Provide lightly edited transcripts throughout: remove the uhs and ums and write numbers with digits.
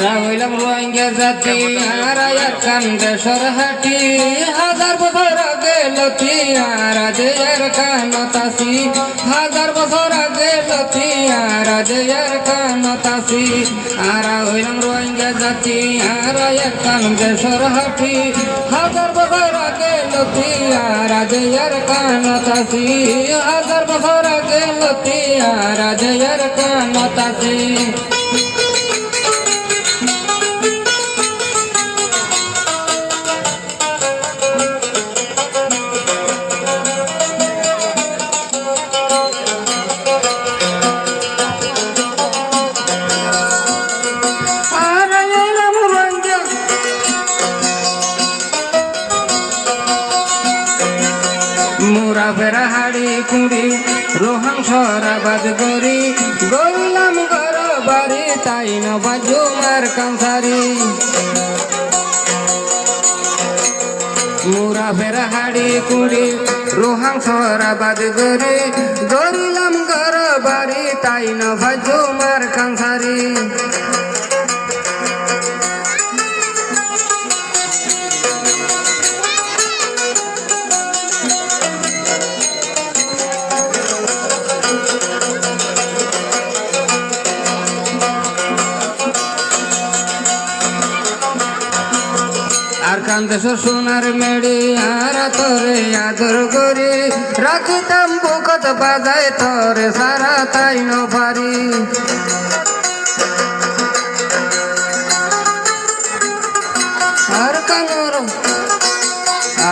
আরা হইলাম রোহিঙ্গা জাতি আরা একখান দেশের হাটি হাজার বছর আগে লতি আরা দেয়ের কানতাসি হাজার বছর আগে লতি আরা দেয়ের কানতাসি আরা হইলাম রোহিঙ্গা জাতি আরা একখান দেশের হাটি হাজার বছর আগে লতি আরা দেয়ের কানতাসি হাজার বছর আগে লতি আরা দেয়ের কানতাসি মোরা ফেরা হাড়ি কুড়ি রোহাং সরাবাদ গরি গরিলাম গর বাড়ি তাই ন বাজু মার কাংসারি মোরা ফেরা হাড়ি কুড়ি রোহাং সরাবাদ গরি গরিলাম গর বাড়ি তাই ন বাজু মার কাংসারি আর কান্দেশ সোনার মেড়ি আর তোরে আদর করি রাখিতাম বুকত বাজায় তোরে সারা তাই ন পারি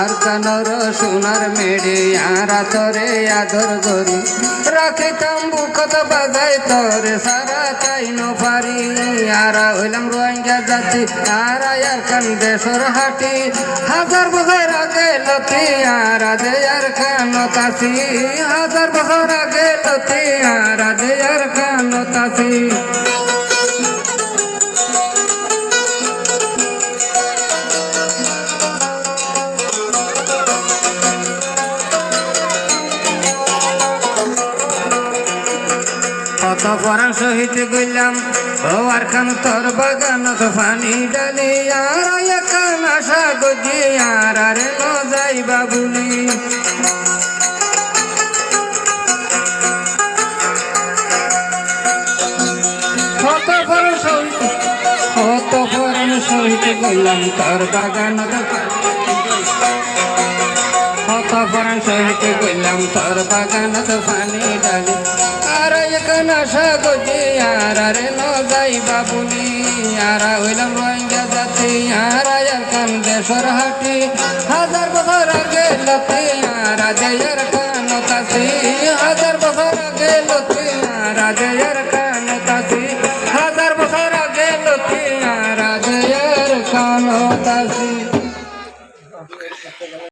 আর কানর সোনার মেড়ি আর তোরে আদর করি রাখিতাম বুকত বাজায় তোরে সারা তাই ন পারি আরা হইলাম রোহিঙ্গা জাতি আরা একখান দেশের হাটি হাজার বছর আগে লতি আরা দেয়ার কানতাসি হাজার বছর আগে লতি আরা দেয়ার কানতাসি কত পরাণ সহিত গইলাম ও আর খান তোর বাগানত ফানি ডালি আর একান আশা গজি আর রে ন যাইবা বলি কত পরাণ সহিত গইলাম তোর বাগানত কত পরাণ সহিত গইলাম তোর বাগানত ফানি ডালি আর এখান আশা গজি আর রে ন যাইবা বলি আরা হইলাম রোহিঙ্গা জাতি আর এখান দেশের হাটি হাজার বছর আগে লতি আরা দেয়ের কানতাসি হাজার বছর